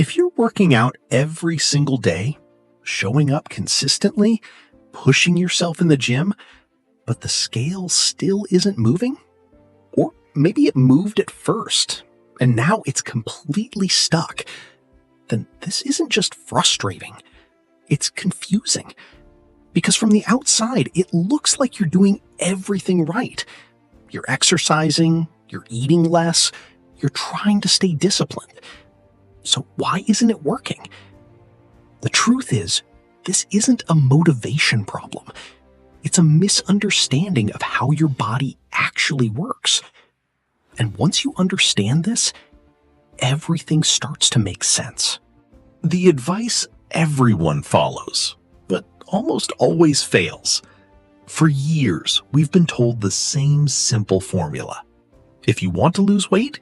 If you're working out every single day, showing up consistently, pushing yourself in the gym, but the scale still isn't moving, or maybe it moved at first and now it's completely stuck, then this isn't just frustrating, it's confusing. Because from the outside, it looks like you're doing everything right. You're exercising, you're eating less, you're trying to stay disciplined. So why isn't it working? The truth is, this isn't a motivation problem. It's a misunderstanding of how your body actually works. And once you understand this, everything starts to make sense. The advice everyone follows, but almost always fails. For years, we've been told the same simple formula. If you want to lose weight,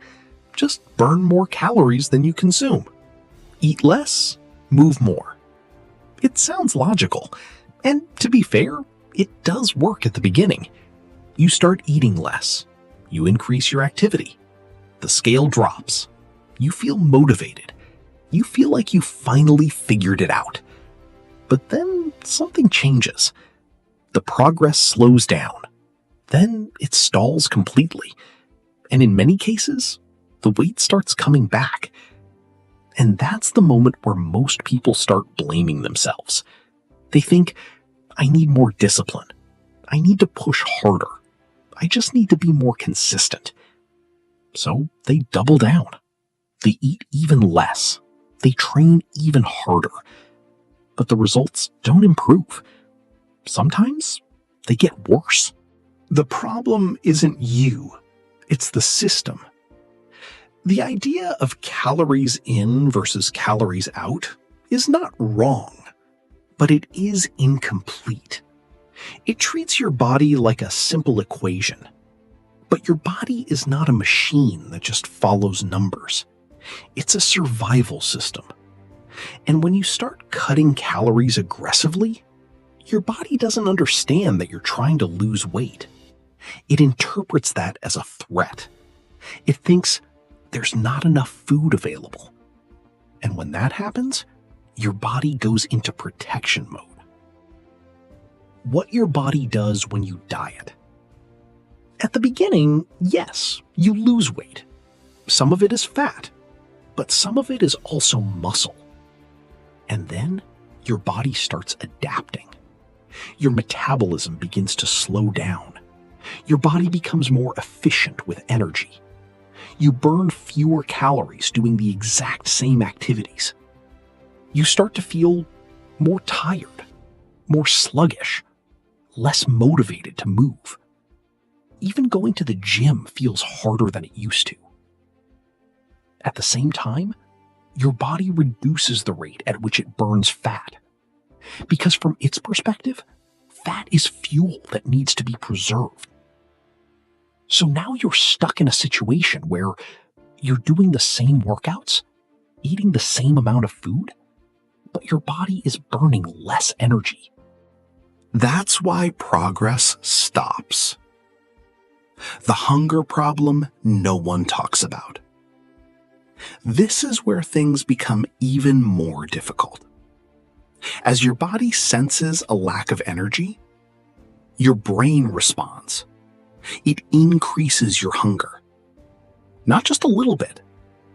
just burn more calories than you consume. Eat less, move more. It sounds logical, and to be fair, it does work at the beginning. You start eating less. You increase your activity. The scale drops. You feel motivated. You feel like you finally figured it out. But then something changes. The progress slows down. Then it stalls completely. And in many cases, the weight starts coming back. And that's the moment where most people start blaming themselves. They think, I need more discipline. I need to push harder. I just need to be more consistent. So they double down. They eat even less. They train even harder. But the results don't improve. Sometimes they get worse. The problem isn't you. It's the system. The idea of calories in versus calories out is not wrong, but it is incomplete. It treats your body like a simple equation. But your body is not a machine that just follows numbers. It's a survival system. And when you start cutting calories aggressively, your body doesn't understand that you're trying to lose weight. It interprets that as a threat. It thinks there's not enough food available. And when that happens, your body goes into protection mode. What your body does when you diet. At the beginning, yes, you lose weight. Some of it is fat, but some of it is also muscle. And then your body starts adapting. Your metabolism begins to slow down. Your body becomes more efficient with energy. You burn fewer calories doing the exact same activities. You start to feel more tired, more sluggish, less motivated to move. Even going to the gym feels harder than it used to. At the same time, your body reduces the rate at which it burns fat. Because from its perspective, fat is fuel that needs to be preserved. So now you're stuck in a situation where you're doing the same workouts, eating the same amount of food, but your body is burning less energy. That's why progress stops. The hunger problem no one talks about. This is where things become even more difficult. As your body senses a lack of energy, your brain responds. It increases your hunger. Not just a little bit,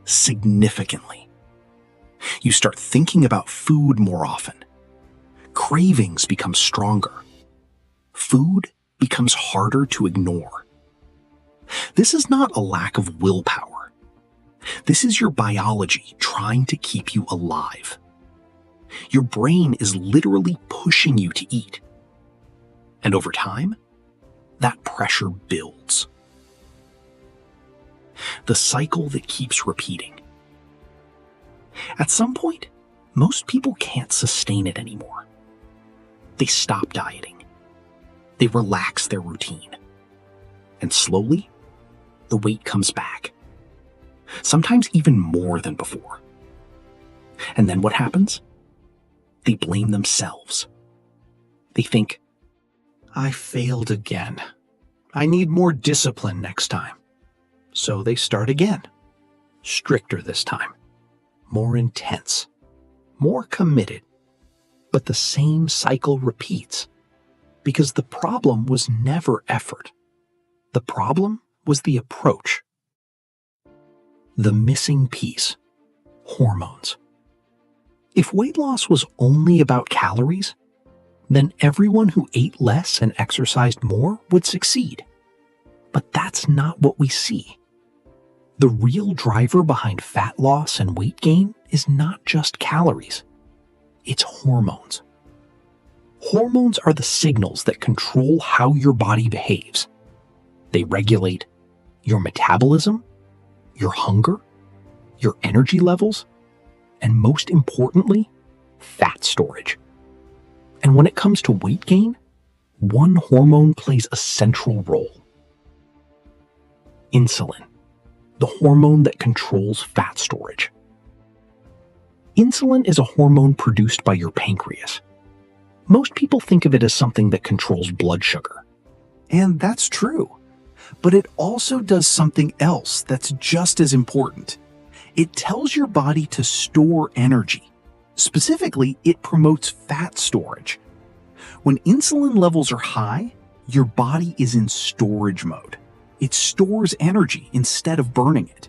significantly. You start thinking about food more often. Cravings become stronger. Food becomes harder to ignore. This is not a lack of willpower. This is your biology trying to keep you alive. Your brain is literally pushing you to eat. And over time, that pressure builds. The cycle that keeps repeating. At some point, most people can't sustain it anymore. They stop dieting. They relax their routine. And slowly, the weight comes back. Sometimes even more than before. And then what happens? They blame themselves. They think, I failed again. I need more discipline next time. So they start again. Stricter this time. more intense, more committed. But the same cycle repeats because the problem was never effort. The problem was the approach. The missing piece: hormones. If weight loss was only about calories, then everyone who ate less and exercised more would succeed. But that's not what we see. The real driver behind fat loss and weight gain is not just calories. It's hormones. Hormones are the signals that control how your body behaves. They regulate your metabolism, your hunger, your energy levels, and most importantly, fat storage. And when it comes to weight gain, one hormone plays a central role: insulin, the hormone that controls fat storage. Insulin is a hormone produced by your pancreas. Most people think of it as something that controls blood sugar. And that's true. But it also does something else that's just as important. It tells your body to store energy. Specifically, it promotes fat storage. When insulin levels are high, your body is in storage mode. It stores energy instead of burning it.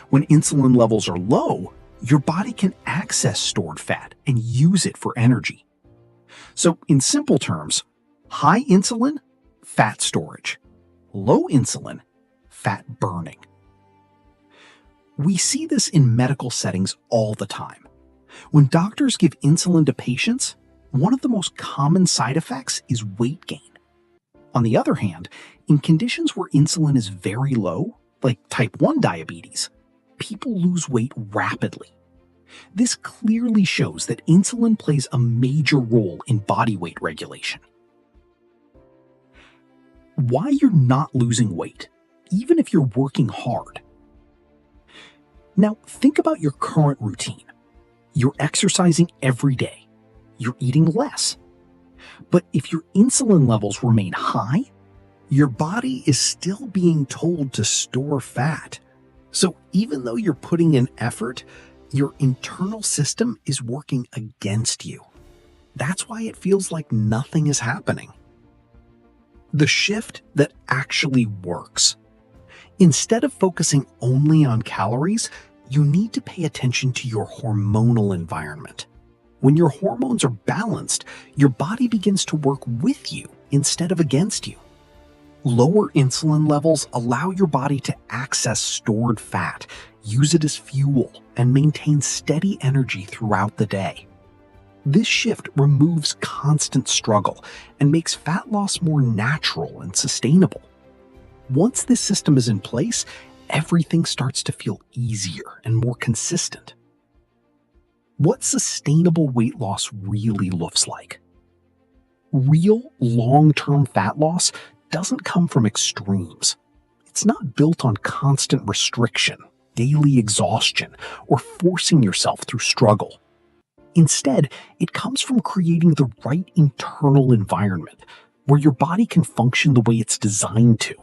When insulin levels are low, your body can access stored fat and use it for energy. So, in simple terms, high insulin, fat storage. Low insulin, fat burning. We see this in medical settings all the time. When doctors give insulin to patients, one of the most common side effects is weight gain. On the other hand, in conditions where insulin is very low, like type 1 diabetes, people lose weight rapidly. This clearly shows that insulin plays a major role in body weight regulation. Why you're not losing weight, even if you're working hard. Now, think about your current routine. You're exercising every day. You're eating less. But if your insulin levels remain high, your body is still being told to store fat. So even though you're putting in effort, your internal system is working against you. That's why it feels like nothing is happening. The shift that actually works. Instead of focusing only on calories, you need to pay attention to your hormonal environment. When your hormones are balanced, your body begins to work with you instead of against you. Lower insulin levels allow your body to access stored fat, use it as fuel, and maintain steady energy throughout the day. This shift removes constant struggle and makes fat loss more natural and sustainable. Once this system is in place, everything starts to feel easier and more consistent. What sustainable weight loss really looks like. Real long-term fat loss doesn't come from extremes. It's not built on constant restriction, daily exhaustion, or forcing yourself through struggle. Instead, it comes from creating the right internal environment where your body can function the way it's designed to.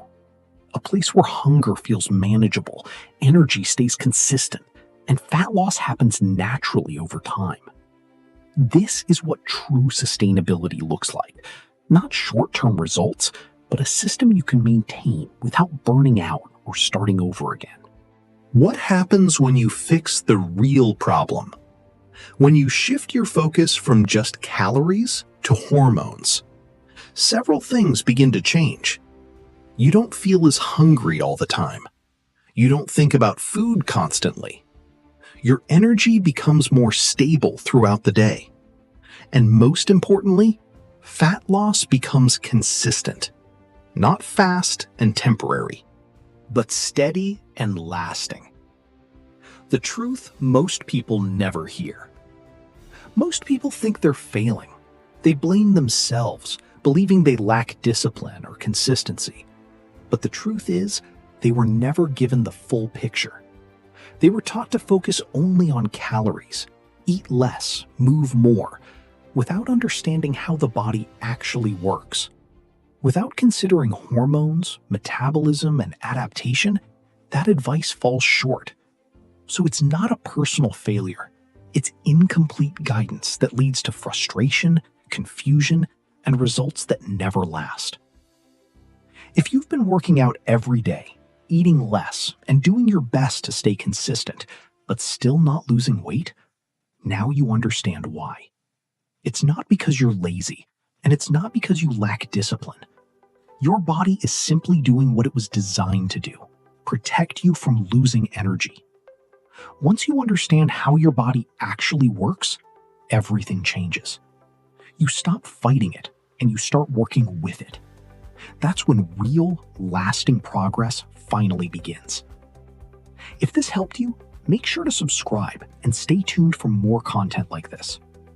A place where hunger feels manageable, energy stays consistent, and fat loss happens naturally over time. This is what true sustainability looks like. Not short-term results, but a system you can maintain without burning out or starting over again. What happens when you fix the real problem? When you shift your focus from just calories to hormones, several things begin to change. You don't feel as hungry all the time. You don't think about food constantly. Your energy becomes more stable throughout the day. And most importantly, fat loss becomes consistent. Not fast and temporary, but steady and lasting. The truth most people never hear. Most people think they're failing. They blame themselves, believing they lack discipline or consistency. But the truth is, they were never given the full picture. They were taught to focus only on calories, eat less, move more, without understanding how the body actually works. Without considering hormones, metabolism, and adaptation, that advice falls short. So it's not a personal failure. It's incomplete guidance that leads to frustration, confusion, and results that never last. If you've been working out every day, eating less, and doing your best to stay consistent, but still not losing weight, now you understand why. It's not because you're lazy, and it's not because you lack discipline. Your body is simply doing what it was designed to do: protect you from losing energy. Once you understand how your body actually works, everything changes. You stop fighting it and you start working with it. That's when real, lasting progress finally begins. If this helped you, make sure to subscribe and stay tuned for more content like this.